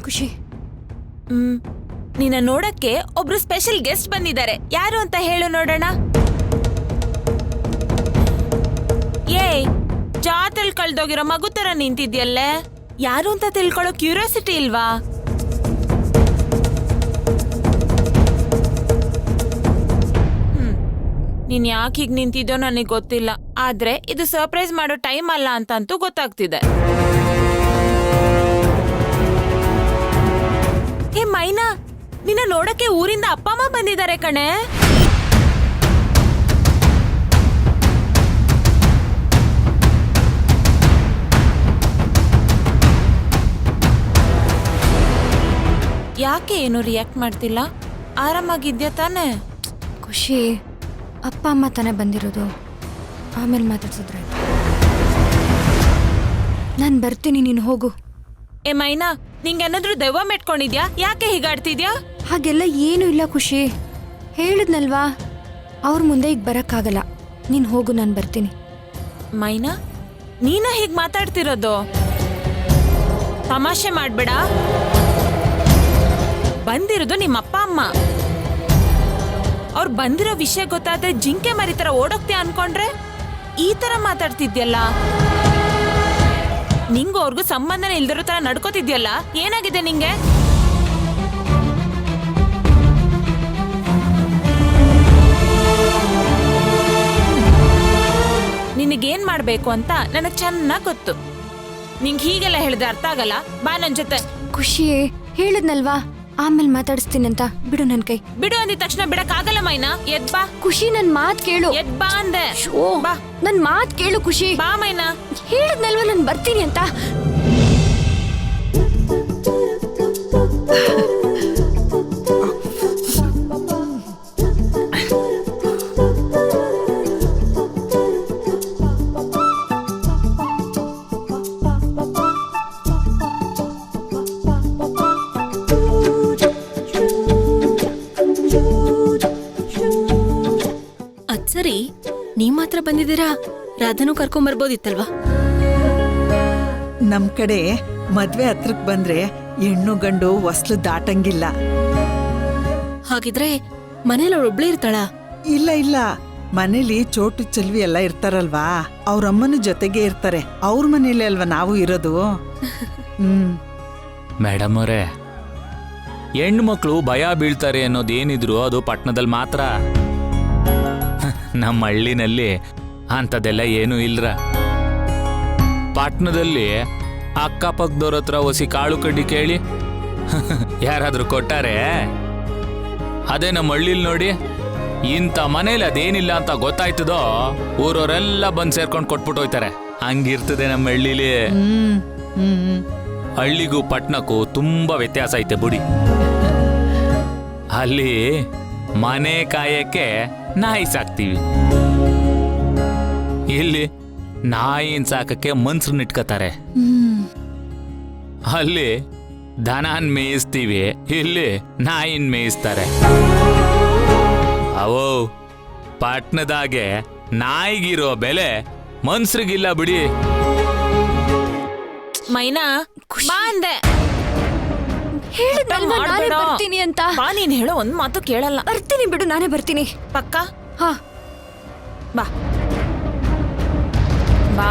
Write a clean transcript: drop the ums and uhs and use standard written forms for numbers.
ಖುಷಿ. ನಿನ್ನ ನೋಡಕ್ಕೆ ಒಬ್ರು ಸ್ಪೆಷಲ್ ಗೆಸ್ಟ್ ಬಂದಿದ್ದಾರೆ. ಯಾರು ಅಂತ ಹೇಳು ನೋಡೋಣ. ಏಯ್, ಜಾತ್ರೆಲ್ ಕಳ್ದೋಗಿರೋ ಮಗು ತರ ನಿಂತಿದ್ಯಲ್ಲೇ. ಯಾರು ಅಂತ ತಿಳ್ಕೊಳ್ಳೋ ಕ್ಯೂರಿಯಾಸಿಟಿ ಇಲ್ವಾ? ನೀನ್ ಯಾಕೆ ಹೀಗ್ ನಿಂತಿದ್ಯೋ ನನಗೆ ಗೊತ್ತಿಲ್ಲ. ಆದ್ರೆ ಇದು ಸರ್ಪ್ರೈಸ್ ಮಾಡೋ ಟೈಮ್ ಅಲ್ಲ ಅಂತಂತೂ ಗೊತ್ತಾಗ್ತಿದೆ. ಹೇ ಮೈನಾ, ನಿನ್ನ ನೋಡಕ್ಕೆ ಊರಿಂದ ಅಪ್ಪ ಅಮ್ಮ ಬಂದಿದ್ದಾರೆ ಕಣೆ. ಯಾಕೆ ಏನು ರಿಯಾಕ್ಟ್ ಮಾಡ್ತಿಲ್ಲ? ಆರಾಮಾಗಿದ್ಯಾ ತಾನೆ? ಖುಷಿ, ಅಪ್ಪ ಅಮ್ಮ ತಾನೇ ಬಂದಿರೋದು, ಆಮೇಲೆ ಮಾತಾಡ್ಸಿದ್ರೆ. ನಾನು ಬರ್ತೀನಿ, ನೀನು ಹೋಗು. ಏ ಮೈನಾ, ನಿಂಗೇನಾದ್ರೂ ದೆವ್ವ ಮೆಟ್ಕೊಂಡಿದ್ಯಾ? ಯಾಕೆ ಹೀಗಾಡ್ತಿದ್ಯಾ? ಹಾಗೆಲ್ಲ ಏನೂ ಇಲ್ಲ ಖುಷಿ, ಹೇಳಿದ್ನಲ್ವಾ, ಅವ್ರ ಮುಂದೆ ಈಗ ಬರೋಕ್ಕಾಗಲ್ಲ. ನೀನು ಹೋಗು, ನಾನು ಬರ್ತೀನಿ. ಮೈನಾ, ನೀನ ಹೀಗೆ ಮಾತಾಡ್ತಿರೋದು? ತಮಾಷೆ ಮಾಡ್ಬೇಡ. ಬಂದಿರೋದು ನಿಮ್ಮಪ್ಪ ಅಮ್ಮ. ಅವ್ರು ಬಂದಿರೋ ವಿಷಯ ಗೊತ್ತಾದ್ರೆ ಜಿಂಕೆ ಮರಿ ತರ ಓಡೋಗ್ತೀಯ ಅನ್ಕೊಂಡ್ರೆ ಈ ತರ ಮಾತಾಡ್ತಿದ್ಯಲ್ಲ. ನಿಂಗೂ ಅವ್ರಿಗೂ ಸಂಬಂಧನೇ ಇಲ್ದಿರೋ ತರ ನಡ್ಕೋತಿದ್ಯಲ್ಲ. ಏನಾಗಿದೆ ನಿಂಗೆ? ನಿನಗೇನ್ ಮಾಡ್ಬೇಕು ಅಂತ ನನಗ್ ಚೆನ್ನಾಗ್ ಗೊತ್ತು. ನಿಂಗೆ ಹೀಗೆಲ್ಲ ಹೇಳಿದ್ರೆ ಅರ್ಥ ಆಗಲ್ಲ. ಬಾ ನನ್ ಜೊತೆ. ಖುಷಿ, ಹೇಳಿದ್ನಲ್ವಾ, ಆಮೇಲೆ ಮಾತಾಡಿಸ್ತೀನಂತ. ಬಿಡು ನನ್ ಕೈ. ಬಿಡು ಅಂದಿದ ತಕ್ಷಣ ಬಿಡಕ್ ಆಗಲ್ಲ ಮೈನಾ. ಎದ್ ಬಾ. ಖುಷಿ, ನನ್ ಮಾತ್ ಕೇಳು. ಎದ್ ಬಾ ಅಂದೆ. ಬಾ, ನನ್ ಮಾತ್ ಕೇಳು ಖುಷಿ. ಬಾ ಮೈನಾ. ಹೇಳಿದ್ನಲ್ವಾ ನಾನು ಬರ್ತೀನಿ ಅಂತ. ಸರಿ, ನೀವ್ ಮಾತ್ರ ಬಂದಿದ್ದೀರಾ? ರಾಧನು ಕರ್ಕೊಂಬರ್ಬೋದಿತ್ತಲ್ವಾ? ನಮ್ ಕಡೆ ಮದ್ವೆ ಹತ್ರಕ್ ಬಂದ್ರೆ ಹೆಣ್ಣು ಗಂಡು ಹೊಸ್ಲು ದಾಟಂಗಿಲ್ಲ. ಹಾಗಿದ್ರೆ ಮನೇಲಿ ಅವಳೊಬ್ಳೇ ಇರ್ತಾಳ? ಇಲ್ಲ ಇಲ್ಲ, ಮನೇಲಿ ಚೋಟು ಚೆಲ್ವಿ ಎಲ್ಲ ಇರ್ತಾರಲ್ವಾ, ಅವ್ರಮ್ಮನ ಜೊತೆಗೆ ಇರ್ತಾರೆ. ಅವ್ರ ಮನೇಲಿ ಅಲ್ವಾ ನಾವು ಇರೋದು. ಮೇಡಮ್ ಅವರೇ, ಹೆಣ್ಣು ಮಕ್ಕಳು ಭಯ ಬೀಳ್ತಾರೆ ಅನ್ನೋದೇನಿದ್ರು ಅದು ಪಟ್ಟಣದಲ್ಲಿ ಮಾತ್ರ. ನಮ್ಮ ಹಳ್ಳಿನಲ್ಲಿ ಅಂಥದ್ದೆಲ್ಲ ಏನೂ ಇಲ್ರ. ಪಟ್ಟಣದಲ್ಲಿ ಅಕ್ಕಪಕ್ಕದವ್ರ ಹತ್ರ ಒಸಿ ಕಾಳು ಕಡ್ಡಿ ಕೇಳಿ ಯಾರಾದ್ರೂ ಕೊಟ್ಟಾರೆ? ಅದೇ ನಮ್ಮ ಹಳ್ಳಿಲಿ ನೋಡಿ, ಇಂಥ ಮನೇಲಿ ಅದೇನಿಲ್ಲ ಅಂತ ಗೊತ್ತಾಯ್ತದೋ ಊರವರೆಲ್ಲ ಬಂದು ಸೇರ್ಕೊಂಡು ಕೊಟ್ಬಿಟ್ಟು ಹೋಯ್ತಾರೆ. ಹಂಗಿರ್ತದೆ ನಮ್ಮ ಹಳ್ಳಿಲಿ. ಹಳ್ಳಿಗೂ ಪಟ್ಟಣಕ್ಕೂ ತುಂಬಾ ವ್ಯತ್ಯಾಸ ಐತೆ ಬಿಡಿ. ಅಲ್ಲಿ ಮನೆ ಕಾಯಕ್ಕೆ ನಾಯಿ ಸಾಕ್ತೀವಿ, ಇಲ್ಲಿ ನಾಯಿನ್ ಸಾಕಕ್ಕೆ ಮನ್ಸರನ್ನ ಇಟ್ಕೋತಾರೆ. ಅಲ್ಲಿ ದನನ್ ಮೇಯಿಸ್ತೀವಿ, ಇಲ್ಲಿ ನಾಯಿನ್ ಮೇಯಿಸ್ತಾರೆ. ಅವೋ ಪಟ್ನದಾಗೆ ನಾಯಿಗಿರೋ ಬೆಲೆ ಮನ್ಸರಿಗಿಲ್ಲ ಬಿಡಿ. ಮೈನಾ, ಬಾ ಅಂದೆ. ಹೇಳಿದ್ನಲ್ವಾ ನಾನೇ ಬರ್ತೀನಿ ಅಂತ. ಬಾ, ನೀನ್ ಹೇಳೋ ಒಂದ್ ಮಾತು ಕೇಳಲ್ಲ. ಬರ್ತೀನಿ ಬಿಡು, ನಾನೇ ಬರ್ತೀನಿ. ಪಕ್ಕ? ಹಾ, ಬಾ ಬಾ.